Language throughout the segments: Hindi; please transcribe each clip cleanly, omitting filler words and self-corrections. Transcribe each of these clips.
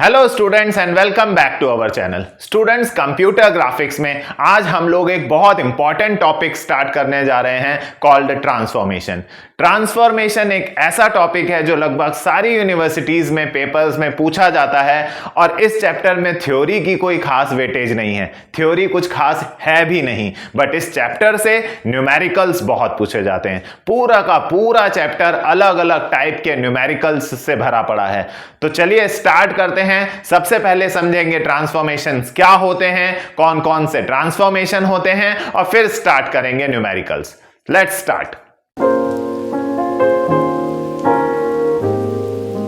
Hello students and welcome back to our channel. Students, computer graphics में आज हम लोग एक बहुत इंपॉर्टेंट टॉपिक स्टार्ट करने जा रहे हैं कॉल्ड ट्रांसफॉर्मेशन। ट्रांसफॉर्मेशन एक ऐसा टॉपिक है जो लगभग सारी यूनिवर्सिटीज में पेपर्स में पूछा जाता है और इस चैप्टर में थ्योरी की कोई खास वेटेज नहीं है, थ्योरी कुछ खास है भी नहीं, बट इस चैप्टर से न्यूमेरिकल्स बहुत पूछे जाते हैं। पूरा का पूरा चैप्टर अलग अलग टाइप के न्यूमेरिकल्स से भरा पड़ा है। तो चलिए स्टार्ट करते हैं। सबसे पहले समझेंगे ट्रांसफॉर्मेशंस क्या होते हैं, कौन कौन से ट्रांसफॉर्मेशन होते हैं, और फिर स्टार्ट करेंगे न्यूमेरिकल्स। Let's start.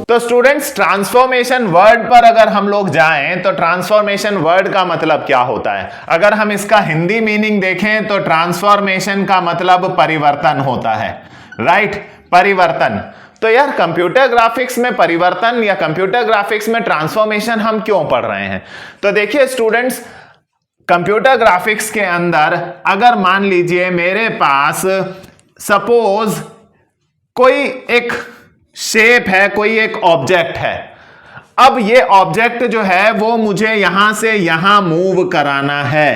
तो स्टूडेंट्स, ट्रांसफॉर्मेशन वर्ड पर अगर हम लोग जाएं तो ट्रांसफॉर्मेशन वर्ड का मतलब क्या होता है। अगर हम इसका हिंदी मीनिंग देखें तो ट्रांसफॉर्मेशन का मतलब परिवर्तन होता है, राइट, परिवर्तन। तो यार कंप्यूटर ग्राफिक्स में परिवर्तन या कंप्यूटर ग्राफिक्स में ट्रांसफॉर्मेशन हम क्यों पढ़ रहे हैं? तो देखिए स्टूडेंट्स, कंप्यूटर ग्राफिक्स के अंदर अगर मान लीजिए मेरे पास सपोज कोई एक शेप है, कोई एक ऑब्जेक्ट है। अब ये ऑब्जेक्ट जो है वो मुझे यहां से यहां मूव कराना है।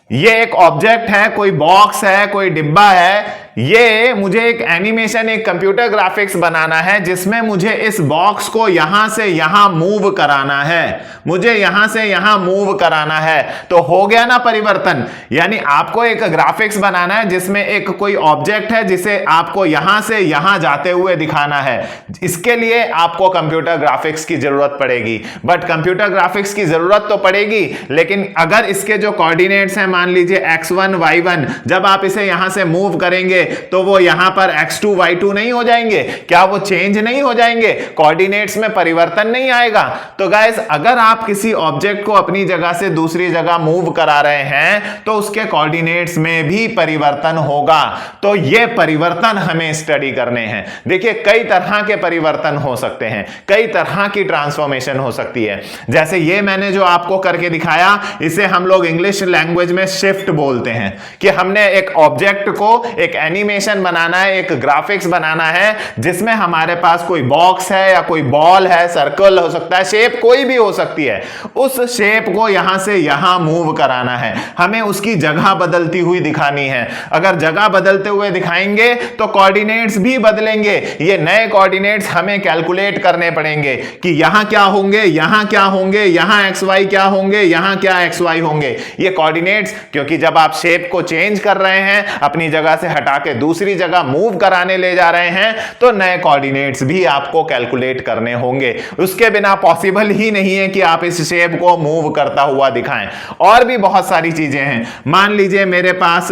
ये एक ऑब्जेक्ट है, कोई बॉक्स है, कोई डिब्बा है। ये मुझे एक एनिमेशन, एक कंप्यूटर ग्राफिक्स बनाना है जिसमें मुझे इस बॉक्स को यहां से यहां मूव कराना है, मुझे यहां से यहां मूव कराना है। तो हो गया ना परिवर्तन। यानी आपको एक ग्राफिक्स बनाना है जिसमें एक कोई ऑब्जेक्ट है जिसे आपको यहां से यहां जाते हुए दिखाना है। इसके लिए आपको कंप्यूटर ग्राफिक्स की जरूरत पड़ेगी। बट कंप्यूटर ग्राफिक्स की जरूरत तो पड़ेगी, लेकिन अगर इसके जो कोऑर्डिनेट्स हैं, मान लीजिए x1 y1, जब आप इसे यहां से मूव करेंगे तो वो यहां पर x2 y2 नहीं हो जाएंगे? क्या वो चेंज नहीं हो जाएंगे? कोऑर्डिनेट्स में परिवर्तन नहीं आएगा? तो गाइस, अगर आप किसी ऑब्जेक्ट को अपनी जगह से दूसरी जगह मूव करा रहे हैं तो उसके कोऑर्डिनेट्स में भी परिवर्तन होगा। तो ये परिवर्तन हमें स्टडी करने हैं। देखिए, कई तरह के परिवर्तन हो सकते हैं, कई तरह की ट्रांसफॉर्मेशन हो सकती है। जैसे ये मैंने जो आपको करके दिखाया, इसे हम लोग इंग्लिश लैंग्वेज में शिफ्ट बोलते हैं कि हमने एक ऑब्जेक्ट को, एक एनिमेशन बनाना है, एक ग्राफिक्स बनाना है जिसमें हमारे पास कोई बॉक्स है या कोई बॉल है, सर्कल हो सकता है, शेप कोई भी हो सकती है। उस शेप को यहां से यहां मूव कराना है, हमें उसकी जगह बदलती हुई दिखानी है। अगर जगह बदलते हुए दिखाएंगे तो कोऑर्डिनेट्स भी बदलेंगे। ये नए कोऑर्डिनेट्स हमें कैलकुलेट करने पड़ेंगे कि यहां क्या होंगे, यहां क्या होंगे, यहां XY क्या होंगे, यहां क्या XY होंगे। ये कोऑर्डिनेट्स, क्योंकि जब आप शेप को चेंज कर रहे हैं, अपनी जगह से हटा के दूसरी जगह मूव कराने ले जा रहे हैं, तो नए कोऑर्डिनेट्स भी आपको कैलकुलेट करने होंगे। उसके बिना पॉसिबल ही नहीं है कि आप इस शेप को मूव करता हुआ दिखाएं। और भी बहुत सारी चीजें हैं। मान लीजिए मेरे पास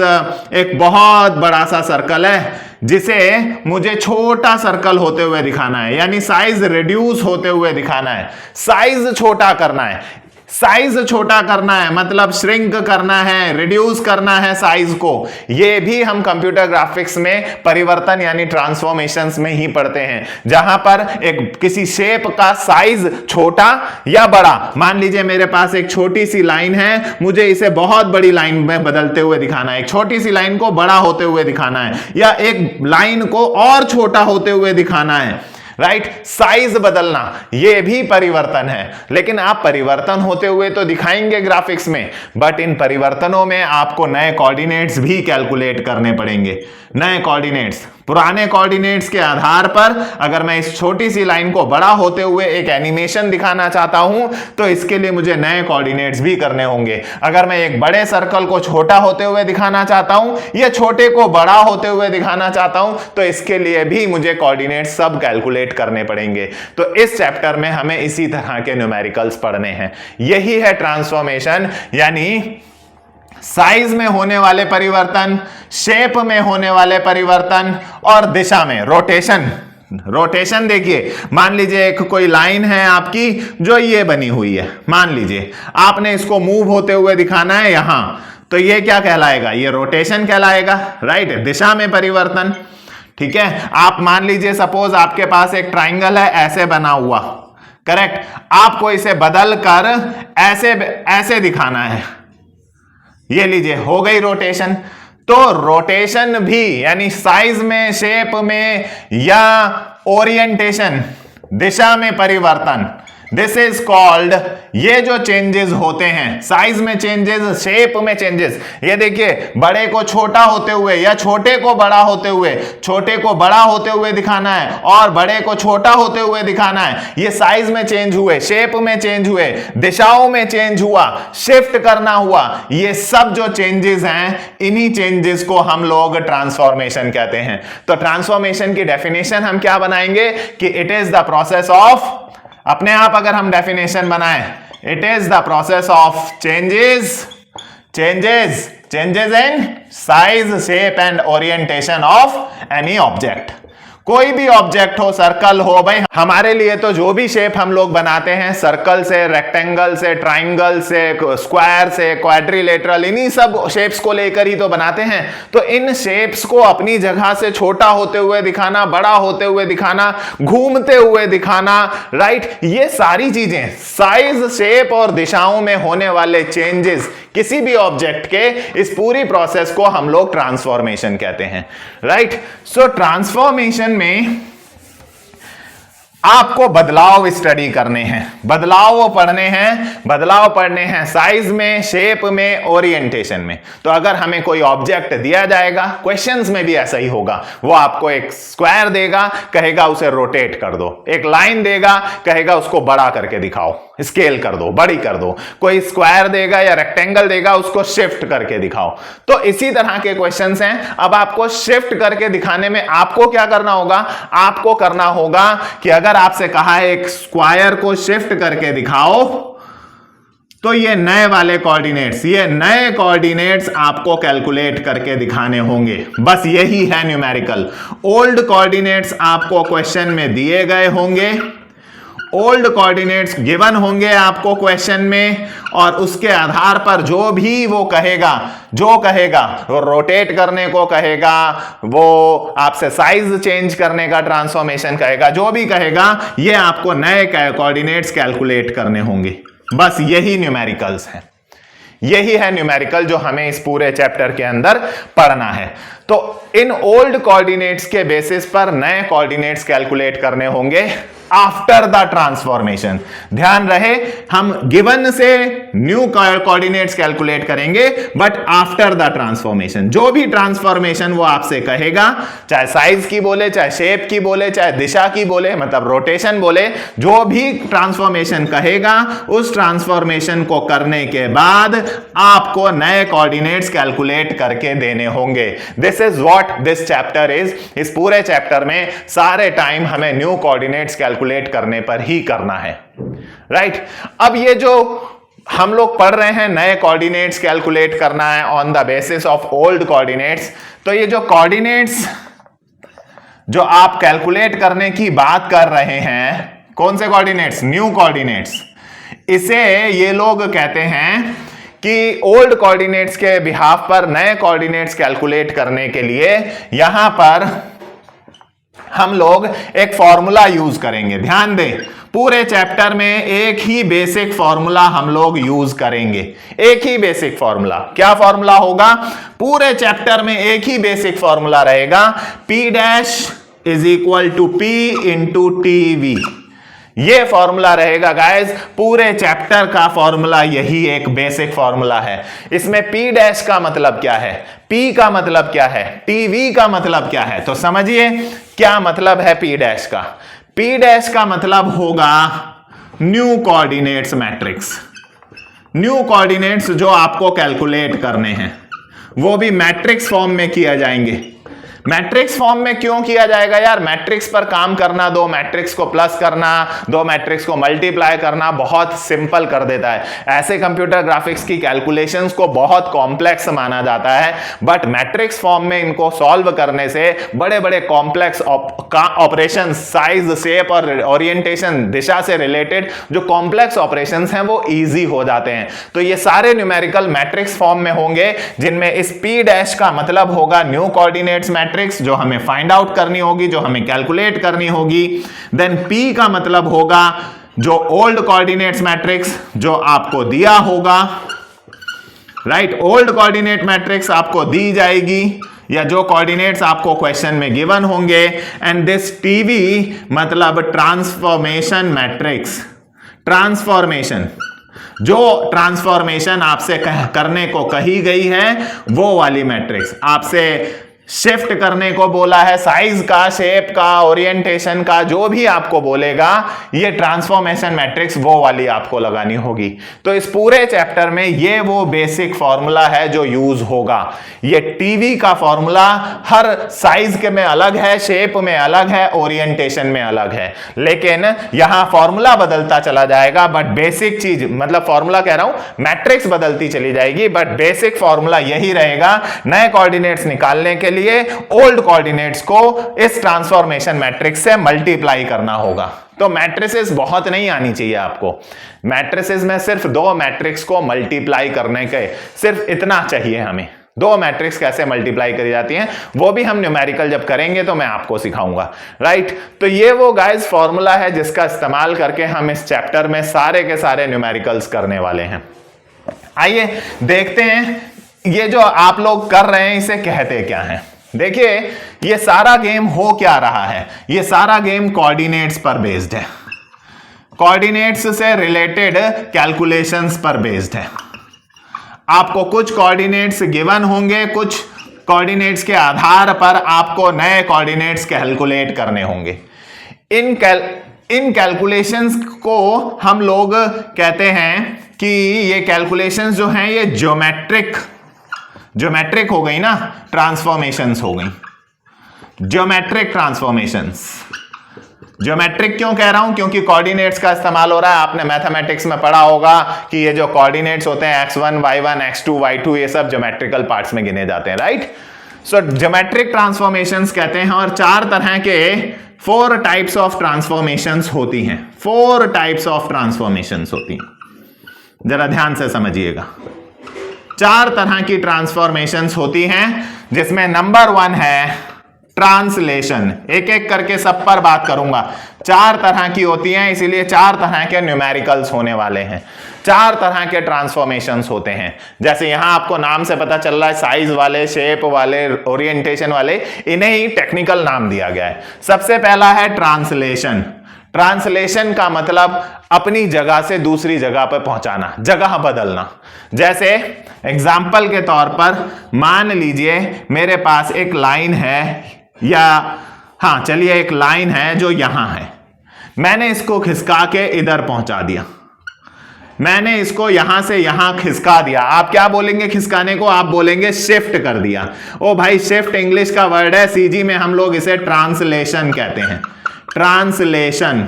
एक बहुत बड़ा सा सर्कल है जिसे मुझे छोटा सर्कल होते हुए दिखाना है, यानी साइज रिड्यूस होते हुए दिखाना है, साइज छोटा करना है। साइज छोटा करना है मतलब श्रिंक करना है, रिड्यूस करना है साइज को। ये भी हम कंप्यूटर ग्राफिक्स में परिवर्तन यानी ट्रांसफॉर्मेशंस में ही पढ़ते हैं, जहां पर एक किसी शेप का साइज छोटा या बड़ा, मान लीजिए मेरे पास एक छोटी सी लाइन है, मुझे इसे बहुत बड़ी लाइन में बदलते हुए दिखाना है, एक छोटी सी लाइन को बड़ा होते हुए दिखाना है, या एक लाइन को और छोटा होते हुए दिखाना है, राइट। साइज बदलना ये भी परिवर्तन है। लेकिन आप परिवर्तन होते हुए तो दिखाएंगे ग्राफिक्स में, बट इन परिवर्तनों में आपको नए कोऑर्डिनेट्स भी कैलकुलेट करने पड़ेंगे। नए कोऑर्डिनेट्स, पुराने कोऑर्डिनेट्स के आधार पर अगर मैं इस छोटी सी लाइन को बड़ा होते हुए एक एनिमेशन दिखाना चाहता हूं तो इसके लिए मुझे नए कोऑर्डिनेट्स भी करने होंगे। अगर मैं एक बड़े सर्कल को छोटा होते हुए दिखाना चाहता हूं या छोटे को बड़ा होते हुए दिखाना चाहता हूं तो इसके लिए भी मुझे कोऑर्डिनेट्स सब कैलकुलेट करने पड़ेंगे। तो इस चैप्टर में हमें इसी तरह के न्यूमेरिकल्स पढ़ने हैं। यही है ट्रांसफॉर्मेशन, यानी साइज में होने वाले परिवर्तन, शेप में होने वाले परिवर्तन, और दिशा में रोटेशन। रोटेशन देखिए, मान लीजिए एक कोई लाइन है आपकी जो ये बनी हुई है, मान लीजिए आपने इसको मूव होते हुए दिखाना है यहां, तो ये क्या कहलाएगा? ये रोटेशन कहलाएगा, राइट, दिशा में परिवर्तन। ठीक है, आप मान लीजिए सपोज आपके पास एक ट्राइंगल है ऐसे बना हुआ, करेक्ट, आपको इसे बदल कर ऐसे ऐसे दिखाना है, ये लीजिए हो गई रोटेशन। तो रोटेशन भी यानी साइज में, शेप में या ओरिएंटेशन, दिशा में परिवर्तन, दिस इज कॉल्ड, ये जो चेंजेस होते हैं, साइज में चेंजेस, शेप में चेंजेस, ये देखिए बड़े को छोटा होते हुए या छोटे को बड़ा होते हुए, छोटे को बड़ा होते हुए दिखाना है और बड़े को छोटा होते हुए दिखाना है। ये साइज में चेंज हुए, शेप में चेंज हुए, दिशाओं में चेंज हुआ, शिफ्ट करना हुआ, ये सब जो चेंजेस हैं, इन्हीं चेंजेस को हम लोग ट्रांसफॉर्मेशन कहते हैं। तो ट्रांसफॉर्मेशन की डेफिनेशन हम क्या बनाएंगे कि it is the process of, अपने आप अगर हम डेफिनेशन बनाएं, it is the process of changes in size, shape and orientation of any object. कोई भी ऑब्जेक्ट हो, सर्कल हो, भाई हमारे लिए तो जो भी शेप हम लोग बनाते हैं, सर्कल से, रेक्टेंगल से, ट्राइंगल से, स्क्वायर से, क्वाड्रिलेटरल, इन्हीं सब शेप्स को लेकर ही तो बनाते हैं। तो इन शेप्स को अपनी जगह से छोटा होते हुए दिखाना, बड़ा होते हुए दिखाना, घूमते हुए दिखाना, राइट, ये सारी चीजें साइज, शेप और दिशाओं में होने वाले चेंजेस किसी भी ऑब्जेक्ट के, इस पूरी प्रोसेस को हम लोग ट्रांसफॉर्मेशन कहते हैं, राइट। सो ट्रांसफॉर्मेशन में आपको बदलाव स्टडी करने हैं, बदलाव पढ़ने हैं साइज में, शेप में, ओरिएंटेशन में। तो अगर हमें कोई ऑब्जेक्ट दिया जाएगा, क्वेश्चंस में भी ऐसा ही होगा, वो आपको एक स्क्वायर देगा, कहेगा उसे रोटेट कर दो, एक लाइन देगा, कहेगा उसको बड़ा करके दिखाओ, स्केल कर दो, बड़ी कर दो, कोई स्क्वायर देगा या रेक्टेंगल देगा, उसको शिफ्ट करके दिखाओ। तो इसी तरह के क्वेश्चंस हैं। अब आपको शिफ्ट करके दिखाने में आपको क्या करना होगा, आपको करना होगा कि अगर आपसे कहा है एक स्क्वायर को शिफ्ट करके दिखाओ, तो ये नए वाले कोऑर्डिनेट्स आपको कैलकुलेट करके दिखाने होंगे। बस यही है न्यूमेरिकल। ओल्ड कोऑर्डिनेट्स आपको क्वेश्चन में दिए गए होंगे, ओल्ड कोऑर्डिनेट्स गिवन होंगे आपको क्वेश्चन में, और उसके आधार पर जो भी वो कहेगा, वो रोटेट करने को कहेगा, वो आपसे साइज चेंज करने का ट्रांसफॉर्मेशन कहेगा, जो भी कहेगा, ये आपको नए कोऑर्डिनेट्स कैलकुलेट करने होंगे। बस यही न्यूमेरिकल्स है, यही है न्यूमेरिकल जो हमें इस पूरे चैप्टर के अंदर पढ़ना है। तो इन ओल्ड कोऑर्डिनेट्स के बेसिस पर नए कोऑर्डिनेट्स कैलकुलेट करने होंगे आफ्टर द ट्रांसफॉर्मेशन। ध्यान रहे, हम गिवन से न्यू कोऑर्डिनेट्स कैलकुलेट करेंगे, बट आफ्टर द ट्रांसफॉर्मेशन। जो भी ट्रांसफॉर्मेशन वो आपसे कहेगा, चाहे साइज की बोले, चाहे शेप की बोले, चाहे दिशा की बोले, मतलब रोटेशन बोले, जो भी ट्रांसफॉर्मेशन कहेगा, उस ट्रांसफॉर्मेशन को करने के बाद आपको नए कोऑर्डिनेट्स कैलकुलेट करके देने होंगे। This is what this chapter is. इस पूरे चैप्टर में सारे टाइम हमें न्यू कोऑर्डिनेट्स कैलकुलेट करने पर ही करना है, राइट। अब ये जो हम लोग पढ़ रहे हैं, नए कोऑर्डिनेट्स कैलकुलेट करना है on the basis of old coordinates. तो ये जो कोऑर्डिनेट्स जो आप कैलकुलेट करने की बात कर रहे हैं, कौन से कोऑर्डिनेट्स? New coordinates. इसे ये लोग कहते हैं कि ओल्ड कोऑर्डिनेट्स के बिहाफ पर नए कोऑर्डिनेट्स कैलकुलेट करने के लिए यहां पर हम लोग एक फॉर्मूला यूज करेंगे। ध्यान दें, पूरे चैप्टर में एक ही बेसिक फॉर्मूला हम लोग यूज करेंगे, एक ही बेसिक फॉर्मूला। क्या फॉर्मूला होगा? पूरे चैप्टर में एक ही बेसिक फॉर्मूला रहेगा, P dash is equal to P into TV। ये फॉर्मूला रहेगा गाइस, पूरे चैप्टर का फॉर्मूला यही एक बेसिक फॉर्मूला है। इसमें P डैश का मतलब क्या है, P का मतलब क्या है, TV का मतलब क्या है, तो समझिए क्या मतलब है P डैश का। P डैश का मतलब होगा new coordinates matrix. New coordinates जो आपको कैलकुलेट करने हैं, वो भी मैट्रिक्स फॉर्म में किया जाएंगे। मैट्रिक्स फॉर्म में क्यों किया जाएगा यार? मैट्रिक्स पर काम करना, दो मैट्रिक्स को प्लस करना, दो मैट्रिक्स को मल्टीप्लाई करना बहुत सिंपल कर देता है। ऐसे कंप्यूटर ग्राफिक्स की कैलकुलेशंस को बहुत कॉम्प्लेक्स माना जाता है, बट मैट्रिक्स फॉर्म में इनको सॉल्व करने से बड़े बड़े कॉम्प्लेक्स ऑपरेशन, साइज, शेप और ओरिएंटेशन, दिशा से रिलेटेड जो कॉम्प्लेक्स ऑपरेशंस हैं वो इजी हो जाते हैं। तो ये सारे न्यूमेरिकल मैट्रिक्स फॉर्म में होंगे, जिनमें इस P डैश का मतलब होगा न्यू कोऑर्डिनेट्स मैट्रिक्स जो हमें फाइंड आउट करनी होगी, जो हमें कैलकुलेट करनी होगी। देन P का मतलब होगा जो ओल्ड कोऑर्डिनेट्स मैट्रिक्स जो आपको दिया होगा, राइट। ओल्ड कोऑर्डिनेट मैट्रिक्स आपको दी जाएगी, या जो कोऑर्डिनेट्स आपको क्वेश्चन में गिवन होंगे। एंड दिस TV मतलब ट्रांसफॉर्मेशन मैट्रिक्स। ट्रांसफॉर्मेशन, जो ट्रांसफॉर्मेशन आपसे करने को कही गई है वो वाली मैट्रिक्स, आपसे शिफ्ट करने को बोला है, साइज का, शेप का, ओरिएंटेशन का, जो भी आपको बोलेगा ये ट्रांसफॉर्मेशन मैट्रिक्स वो वाली आपको लगानी होगी। तो इस पूरे चैप्टर में ये वो बेसिक फॉर्मूला है जो यूज होगा। ये टीवी का फॉर्मूला हर साइज के में अलग है, शेप में अलग है, ओरिएंटेशन में अलग है, लेकिन यहां फॉर्मूला बदलता चला जाएगा, बट बेसिक चीज, मतलब फॉर्मूला कह रहा हूं, मैट्रिक्स बदलती चली जाएगी, बट बेसिक फॉर्मूला यही रहेगा। नए कोऑर्डिनेट्स निकालने के लिए ओल्ड कोऑर्डिनेट्स को इस ट्रांसफॉर्मेशन मैट्रिक्स से मल्टीप्लाई करना होगा। तो मैट्रिसेस बहुत नहीं आनी चाहिए आपको, मैट्रिसेस में सिर्फ दो मैट्रिक्स को मल्टीप्लाई करने के सिर्फ इतना चाहिए हमें। दो मैट्रिक्स कैसे मल्टीप्लाई करी जाती हैं वो भी हम न्यूमेरिकल जब करेंगे तो मैं आपको सिखाऊंगा, राइट। तो ये वो गाइस फॉर्मूला है जिसका इस्तेमाल करके हम इस चैप्टर में सारे के सारे न्यूमेरिकल्स करने वाले हैं। आइए देखते हैं ये जो आप लोग कर रहे हैं इसे कहते क्या हैं। देखिए ये सारा गेम हो क्या रहा है, ये सारा गेम कोऑर्डिनेट्स पर बेस्ड है, कोऑर्डिनेट्स से रिलेटेड कैलकुलेशंस पर बेस्ड है। आपको कुछ कोऑर्डिनेट्स गिवन होंगे, कुछ कोऑर्डिनेट्स के आधार पर आपको नए कोऑर्डिनेट्स कैलकुलेट करने होंगे। इन कैलकुलेशंस को हम लोग कहते हैं कि ये कैलकुलेशंस जो हैं ये ज्योमेट्रिक हो गई ना, ट्रांसफॉर्मेशंस हो गई, ज्योमेट्रिक ट्रांसफॉर्मेशंस। ज्योमेट्रिक क्यों कह रहा हूं, क्योंकि कोऑर्डिनेट्स का इस्तेमाल हो रहा है। आपने मैथमेटिक्स में पढ़ा होगा कि ये जो कोऑर्डिनेट्स होते हैं x1 y1 x2 y2 ये सब ज्योमेट्रिकल पार्ट्स में गिने जाते हैं, राइट। सो ज्योमेट्रिक ट्रांसफॉर्मेशंस कहते हैं, और चार तरह के 4 टाइप्स ऑफ ट्रांसफॉर्मेशंस होती हैं, 4 टाइप्स ऑफ ट्रांसफॉर्मेशंस होती हैं, जरा ध्यान से समझिएगा। 4 तरह की ट्रांसफॉर्मेशंस होती हैं, जिसमें नंबर 1 है ट्रांसलेशन। एक एक करके सब पर बात करूंगा। 4 तरह की होती हैं, इसीलिए 4 तरह के न्यूमेरिकल्स होने वाले हैं। 4 तरह के ट्रांसफॉर्मेशंस होते हैं, जैसे यहां आपको नाम से पता चल रहा है, साइज वाले, शेप वाले, ओरिएंटेशन वाले, इन्हें ही टेक्निकल नाम दिया गया है। सबसे पहला है ट्रांसलेशन। ट्रांसलेशन का मतलब अपनी जगह से दूसरी जगह पर पहुंचाना, जगह बदलना। जैसे एग्जाम्पल के तौर पर मान लीजिए मेरे पास एक लाइन है, या हाँ चलिए एक लाइन है जो यहां है, मैंने इसको खिसका के इधर पहुंचा दिया, मैंने इसको यहां से यहां खिसका दिया। आप क्या बोलेंगे खिसकाने को, आप बोलेंगे शिफ्ट कर दिया। ओ भाई शिफ्ट इंग्लिश का वर्ड है, सीजी में हम लोग इसे ट्रांसलेशन कहते हैं। ट्रांसलेशन,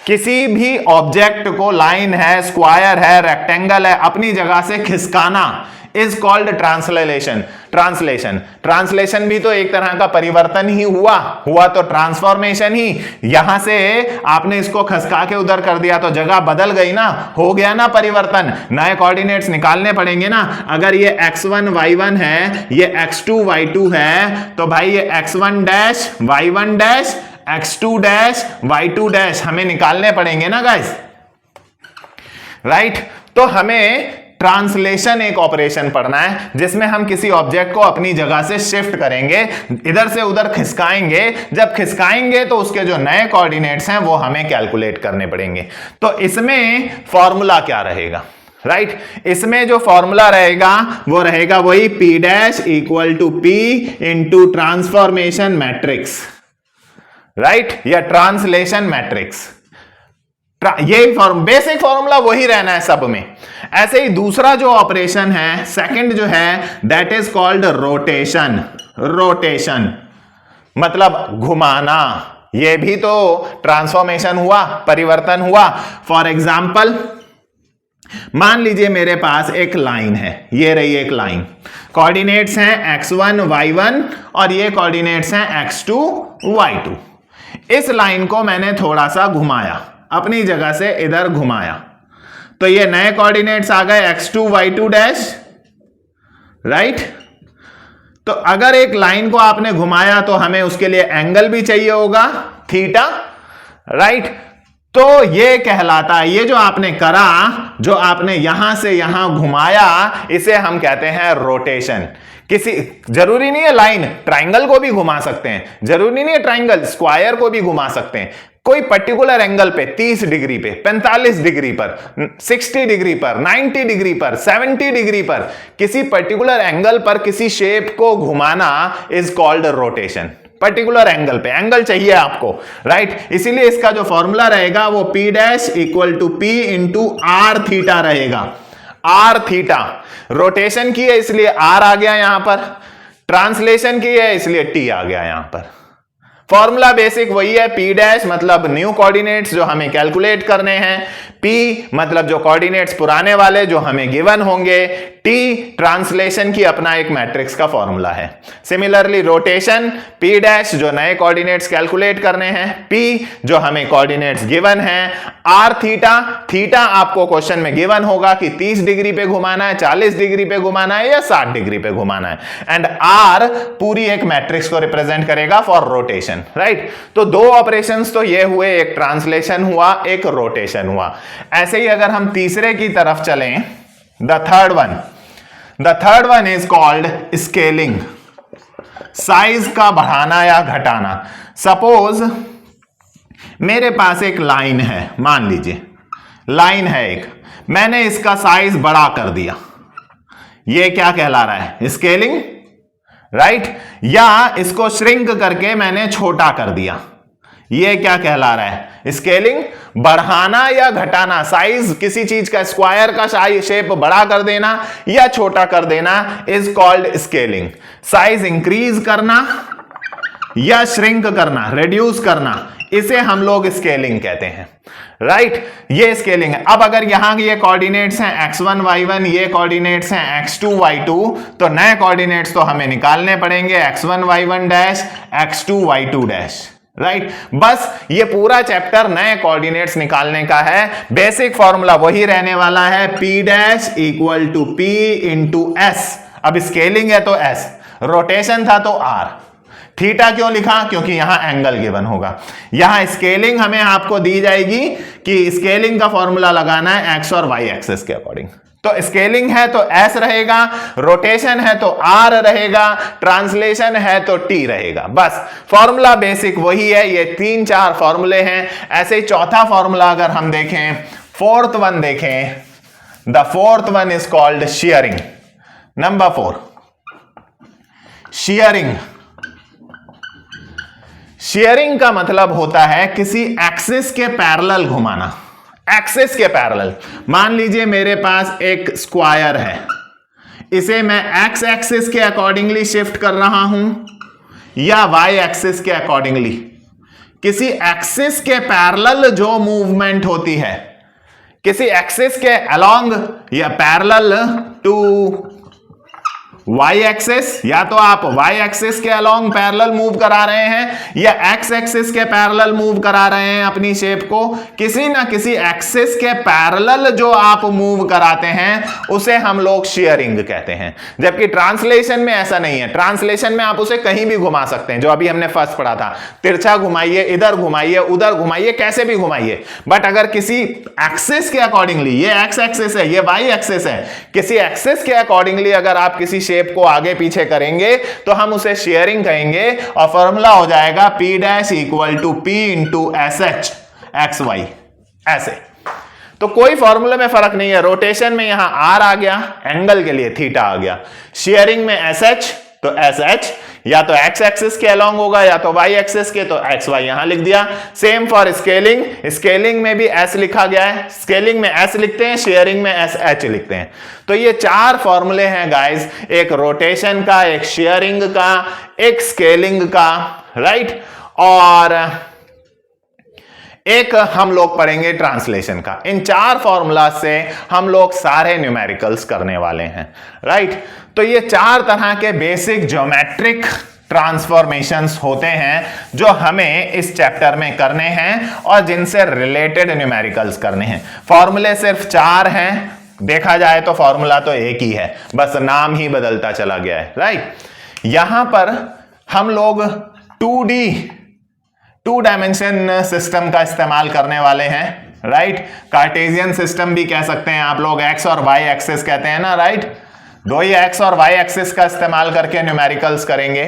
किसी भी ऑब्जेक्ट को, लाइन है, स्क्वायर है, रेक्टेंगल है, अपनी जगह से खिसकाना इज कॉल्ड ट्रांसलेशन। ट्रांसलेशन भी तो एक तरह का परिवर्तन ही हुआ तो ट्रांसफॉर्मेशन ही। यहां से आपने इसको खसका के उधर कर दिया तो जगह बदल गई ना, हो गया ना परिवर्तन। नए कोऑर्डिनेट्स निकालने पड़ेंगे ना। अगर ये x1 y1 है, ये x2 y2 है, तो भाई ये x1 dash y1 dash x2 dash y2 dash हमें निकालने पड़ेंगे ना गाइस, राइट। तो हमें ट्रांसलेशन एक ऑपरेशन पढ़ना है जिसमें हम किसी ऑब्जेक्ट को अपनी जगह से शिफ्ट करेंगे, इधर से उधर खिसकाएंगे। जब खिसकाएंगे तो उसके जो नए कोऑर्डिनेट्स हैं वो हमें कैलकुलेट करने पड़ेंगे। तो इसमें फॉर्मूला क्या रहेगा, राइट। इसमें जो फॉर्मूला रहेगा वो रहेगा वही P dash equal to P into transformation matrix, right, या ट्रांसलेशन मैट्रिक्स। ये बेसिक फॉर्मूला वही रहना है सब में। ऐसे ही दूसरा जो ऑपरेशन है, सेकंड जो है, that is called rotation. Rotation मतलब घुमाना, ये भी तो ट्रांसफॉर्मेशन हुआ, परिवर्तन हुआ। फॉर एग्जाम्पल मान लीजिए मेरे पास एक लाइन है, ये रही एक लाइन, कोऑर्डिनेट्स हैं x1 y1 और ये कोऑर्डिनेट्स हैं x2 y2। इस लाइन को मैंने थोड़ा सा घुमाया, अपनी जगह से इधर घुमाया, तो ये नए कोऑर्डिनेट्स आ गए x2 y2 डैश, राइट। तो अगर एक लाइन को आपने घुमाया तो हमें उसके लिए एंगल भी चाहिए होगा, थीटा, राइट। तो ये कहलाता है, ये जो आपने करा, जो आपने यहां से यहां घुमाया, इसे हम कहते हैं रोटेशन। किसी जरूरी नहीं है लाइन, ट्राइंगल को भी घुमा सकते हैं, जरूरी नहीं है ट्राइंगल, स्क्वायर को भी घुमा सकते हैं, कोई पर्टिकुलर एंगल पे 30 डिग्री पे, 45 डिग्री पर, 60 डिग्री पर, 90 डिग्री पर, 70 डिग्री पर किसी पर्टिकुलर एंगल पर किसी शेप को घुमाना is called rotation. Particular angle पे, एंगल चाहिए आपको, राइट? इसीलिए इसका जो फॉर्मूला रहेगा वो P dash equal to P into R theta रहेगा। आर थीटा रोटेशन की है इसलिए आर आ गया यहां पर, ट्रांसलेशन की है इसलिए टी आ गया यहां पर। फॉर्मूला बेसिक वही है, P डैश मतलब न्यू कोऑर्डिनेट्स जो हमें कैलकुलेट करने हैं, P मतलब जो कोऑर्डिनेट्स पुराने वाले जो हमें गिवन होंगे, T ट्रांसलेशन की अपना एक मैट्रिक्स का फॉर्मूला है। सिमिलरली रोटेशन P डैश जो नए कोऑर्डिनेट्स कैलकुलेट करने हैं, P जो हमें कोऑर्डिनेट्स गिवन हैं, R थीटा, थीटा आपको क्वेश्चन में गिवन होगा कि 30 डिग्री पे घुमाना है, 40 डिग्री पे घुमाना है या 60 डिग्री पे घुमाना है, एंड R पूरी एक मैट्रिक्स को रिप्रेजेंट करेगा फॉर रोटेशन, राइट? तो दो ऑपरेशंस तो ये हुए, एक ट्रांसलेशन हुआ, एक रोटेशन हुआ। ऐसे ही अगर हम तीसरे की तरफ चलें, the third one is called scaling, size का बढ़ाना या घटाना। सपोज मेरे पास एक लाइन है, मान लीजिए लाइन है एक, मैंने इसका साइज बड़ा कर दिया, ये क्या कहला रहा है? Scaling, right? या इसको श्रिंक करके मैंने छोटा कर दिया, ये क्या कहला रहा है? स्केलिंग। बढ़ाना या घटाना, साइज किसी चीज का, स्क्वायर का शेप बड़ा कर देना या छोटा कर देना is called scaling. Size increase करना या श्रिंक करना, रिड्यूस करना, इसे हम लोग स्केलिंग कहते हैं, राइट? ये स्केलिंग है। अब अगर यहां ये कोऑर्डिनेट्स हैं x1 y1, ये कोऑर्डिनेट्स हैं x2 y2, तो नए कोऑर्डिनेट्स तो हमें निकालने पड़ेंगे, x1 y1 dash, x2 y2 dash, right? बस ये पूरा चैप्टर नए कोऑर्डिनेट्स निकालने का है। बेसिक फॉर्मूला वही रहने वाला है, P dash equal to P into S। अब स्केलिंग है तो S, रोटेशन था तो R। थीटा क्यों लिखा? क्योंकि यहां एंगल गिवन होगा। यहां स्केलिंग हमें आपको दी जाएगी कि स्केलिंग का फॉर्मूला लगाना है x और y एक्सिस के अकॉर्डिंग। तो स्केलिंग है तो S रहेगा, रोटेशन है तो R रहेगा, ट्रांसलेशन है तो T रहेगा। बस फॉर्मूला बेसिक वही है, ये 3-4 फॉर्मूले हैं। ऐसे ही चौथा फॉर्मूला अगर हम देखें, फोर्थ वन देखें, the fourth one is called sharing. Number 4, sharing. Sharing का मतलब होता है किसी एक्सिस के पैरेलल घुमाना, एक्सिस के पैरेलल। मान लीजिए मेरे पास एक स्क्वायर है, इसे मैं एक्स एक्सिस के अकॉर्डिंगली शिफ्ट कर रहा हूं या वाई एक्सिस के अकॉर्डिंगली। किसी एक्सिस के पैरेलल जो मूवमेंट होती है, किसी एक्सिस के अलोंग या पैरेलल टू वाई एक्सिस, या तो आप वाई एक्सिस के अलोंग पैरेलल मूव करा रहे हैं या एक्स एक्सिस के पैरेलल मूव करा रहे हैं अपनी शेप को, किसी ना किसी एक्सिस के पैरेलल जो आप मूव कराते हैं उसे हम लोग शेयरिंग कहते हैं। जबकि ट्रांसलेशन में ऐसा नहीं है, ट्रांसलेशन में आप उसे कहीं भी घुमा सकते हैं, जो अभी हमने फर्स्ट पढ़ा था, तिरछा घुमाइए, इधर घुमाइए, उधर घुमाइए, कैसे भी घुमाइए। बट अगर किसी एक्सिस के अकॉर्डिंगली, ये एक्स एक्सिस है, ये वाई एक्सिस है, किसी एक्सिस के अकॉर्डिंगली अगर आप किसी शेप को आगे पीछे करेंगे तो हम उसे शेयरिंग कहेंगे, और फॉर्मूला हो जाएगा P dash equal to P into SH X Y, ऐसे। तो कोई फॉर्मूले में फर्क नहीं है, रोटेशन में यहां R आ गया, एंगल के लिए थीटा आ गया, शेयरिंग में SH तो SH या तो x एक्सिस के अलोंग होगा या तो y एक्सिस के, तो xy यहां लिख दिया। सेम फॉर स्केलिंग, स्केलिंग में भी s लिखा गया है, स्केलिंग में s लिखते हैं, शेयरिंग में SH लिखते हैं। तो ये 4 फॉर्मूले हैं गाइस, एक रोटेशन का, एक शेयरिंग का, एक स्केलिंग का, राइट, और एक हम लोग पढ़ेंगे ट्रांसलेशन का। इन 4 फॉर्मूला से हम लोग सारे न्यूमेरिकल्स करने वाले हैं, राइट। तो ये 4 तरह के बेसिक ज्योमेट्रिक ट्रांसफॉर्मेशंस होते हैं जो हमें इस चैप्टर में करने हैं और जिनसे रिलेटेड न्यूमेरिकल्स करने हैं। फॉर्मूले सिर्फ 4 हैं, देखा जाए तो फॉर्मूला तो एक ही है, बस नाम ही बदलता चला गया है, राइट। यहां पर हम लोग 2 डायमेंशन सिस्टम का इस्तेमाल करने वाले हैं, राइट। कार्टेशियन सिस्टम भी कह सकते हैं आप लोग, एक्स और वाई एक्सिस कहते हैं ना, राइट। 2 ही एक्स और वाई एक्सिस का इस्तेमाल करके न्यूमेरिकल्स करेंगे।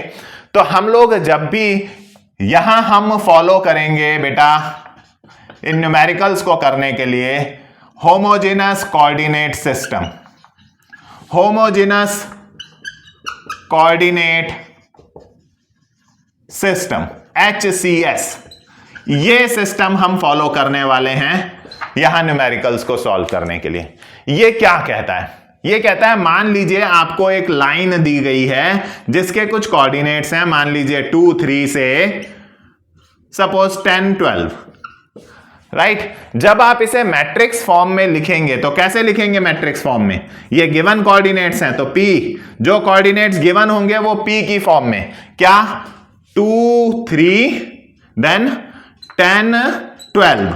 तो हम लोग जब भी यहां हम फॉलो करेंगे बेटा इन न्यूमेरिकल्स को करने के लिए homogeneous coordinate system, homogeneous coordinate system HCS, ये सिस्टम हम फॉलो करने वाले हैं यहां न्यूमेरिकल्स को सॉल्व करने के लिए। ये क्या कहता है? ये कहता है मान लीजिए आपको एक लाइन दी गई है जिसके कुछ कोऑर्डिनेट्स हैं, मान लीजिए 2 3 से सपोज 10 12, राइट। जब आप इसे मैट्रिक्स फॉर्म में लिखेंगे तो कैसे लिखेंगे मैट्रिक्स फॉर्म में? ये गिवन कोऑर्डिनेट्स हैं तो P, जो कोऑर्डिनेट्स गिवन होंगे वो P की फॉर्म में, क्या 2 3 देन 10 12,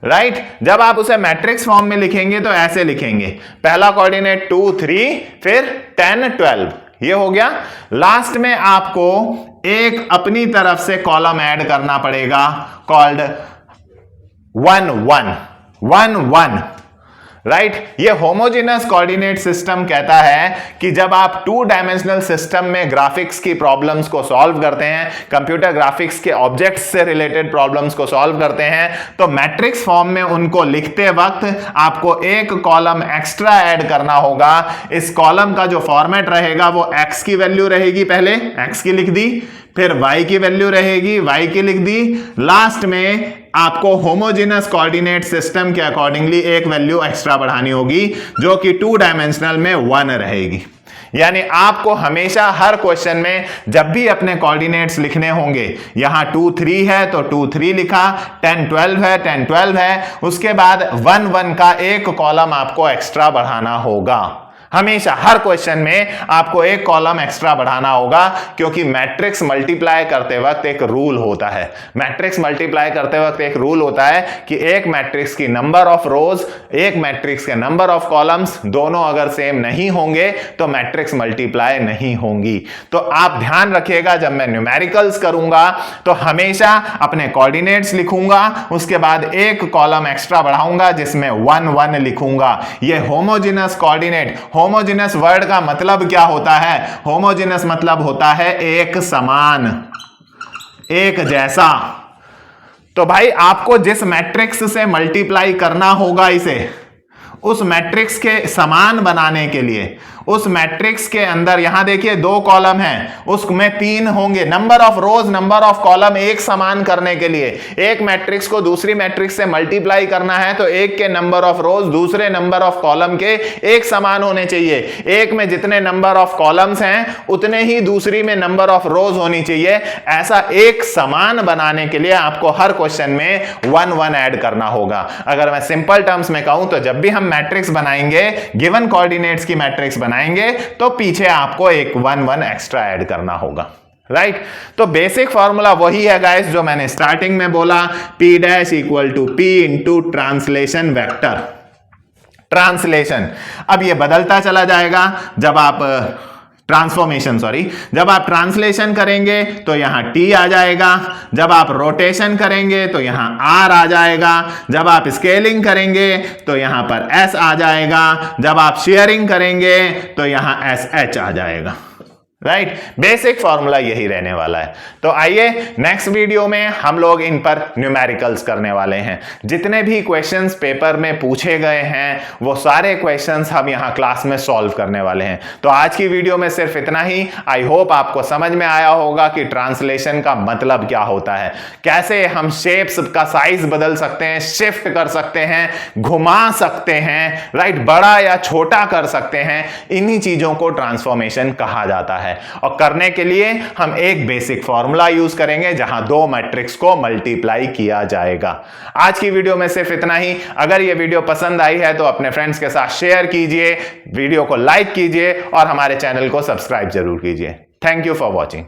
राइट। जब आप उसे मैट्रिक्स फॉर्म में लिखेंगे तो ऐसे लिखेंगे, पहला कोऑर्डिनेट 2 3 फिर 10 12, ये हो गया। लास्ट में आपको एक अपनी तरफ से कॉलम ऐड करना पड़ेगा कॉल्ड 1 1 1 1, राइट। ये होमोजेनस कोऑर्डिनेट सिस्टम कहता है कि जब आप 2 डायमेंशनल सिस्टम में ग्राफिक्स की प्रॉब्लम्स को सॉल्व करते हैं, कंप्यूटर ग्राफिक्स के ऑब्जेक्ट्स से रिलेटेड प्रॉब्लम्स को सॉल्व करते हैं, तो मैट्रिक्स फॉर्म में उनको लिखते वक्त आपको एक कॉलम एक्स्ट्रा ऐड करना होगा। इस कॉलम का जो फॉर्मेट रहेगा वो x की वैल्यू रहेगी, पहले x की लिख दी, फिर y की वैल्यू रहेगी, y की लिख दी, लास्ट में आपको होमोजेनस कोऑर्डिनेट सिस्टम के अकॉर्डिंगली एक वैल्यू एक्स्ट्रा बढ़ानी होगी जो कि 2 डायमेंशनल में 1 रहेगी। यानी आपको हमेशा हर क्वेश्चन में जब भी अपने कोऑर्डिनेट्स लिखने होंगे, यहां 2 3 है तो 2 3 लिखा, 10 12 है 10 12 है, उसके बाद 1 1 का एक कॉलम आपको एक्स्ट्रा बढ़ाना होगा। हमेशा हर क्वेश्चन में आपको एक कॉलम एक्स्ट्रा बढ़ाना होगा, क्योंकि मैट्रिक्स मल्टीप्लाई करते वक्त एक रूल होता है। मैट्रिक्स मल्टीप्लाई करते वक्त एक रूल होता है कि एक मैट्रिक्स की नंबर ऑफ रोज, एक मैट्रिक्स के नंबर ऑफ कॉलम्स दोनों अगर सेम नहीं होंगे तो मैट्रिक्स मल्टीप्लाई नहीं होंगी। तो आप ध्यान रखिएगा, जब मैं न्यूमेरिकल्स करूंगा तो हमेशा अपने कोऑर्डिनेट्स लिखूंगा, उसके बाद एक कॉलम एक्स्ट्रा बढ़ाऊंगा जिसमें 1 1 लिखूंगा। ये होमोजेनस कोऑर्डिनेट, होमोजेनस वर्ड का मतलब क्या होता है? होमोजेनस मतलब होता है एक समान, एक जैसा। तो भाई आपको जिस मैट्रिक्स से मल्टीप्लाई करना होगा इसे, उस मैट्रिक्स के समान बनाने के लिए, उस मैट्रिक्स के अंदर यहां देखिए 2 कॉलम हैं, उसमें 3 होंगे, number of rose number of column एक समान करने के लिए एक मैट्रिक्स को दूसरी मैट्रिक्स से मल्टीप्लाई करना है तो एक के नंबर ऑफ रोज दूसरे नंबर ऑफ कॉलम के एक समान होने चाहिए। एक में जितने नंबर ऑफ कॉलम्स हैं उतने ही दूसरी में नंबर ऑफ रोज होनी चाहिए। ऐसा एक समान बनाने के लिए आपको हर क्वेश्चन में 1 1 ऐड करना होगा। अगर मैं सिंपल टर्म्स में कहूं तो जब भी हम मैट्रिक्स बनाएंगे, गिवन कोऑर्डिनेट्स की मैट्रिक्स बनाएंगे, तो पीछे आपको एक 1 1 एक्स्ट्रा ऐड करना होगा, राइट। तो बेसिक फॉर्मूला वही है गाइस जो मैंने स्टार्टिंग में बोला, P dash equal to P into translation vector. Translation अब ये बदलता चला जाएगा जब आप जब आप ट्रांसलेशन करेंगे तो यहां T आ जाएगा, जब आप रोटेशन करेंगे तो यहां R आ जाएगा, जब आप स्केलिंग करेंगे तो यहां पर S आ जाएगा, जब आप शेयरिंग करेंगे तो यहां SH आ जाएगा, राइट। बेसिक फॉर्मूला यही रहने वाला है। तो आइए नेक्स्ट वीडियो में हम लोग इन पर न्यूमेरिकल्स करने वाले हैं। जितने भी क्वेश्चंस पेपर में पूछे गए हैं वो सारे क्वेश्चंस हम यहां क्लास में सॉल्व करने वाले हैं। तो आज की वीडियो में सिर्फ इतना ही। आई होप आपको समझ में आया होगा कि ट्रांसलेशन का मतलब क्या होता है, कैसे हम शेप्स का साइज बदल सकते हैं, शिफ्ट कर सकते हैं, घुमा सकते हैं, राइट, बड़ा या छोटा कर सकते हैं। इन्हीं चीजों को ट्रांसफॉर्मेशन कहा जाता है। और करने के लिए हम एक बेसिक फॉर्मूला यूज करेंगे जहां 2 मैट्रिक्स को मल्टीप्लाई किया जाएगा। आज की वीडियो में सिर्फ इतना ही। अगर यह वीडियो पसंद आई है तो अपने फ्रेंड्स के साथ शेयर कीजिए, वीडियो को लाइक कीजिए और हमारे चैनल को सब्सक्राइब जरूर कीजिए। Thank you for watching.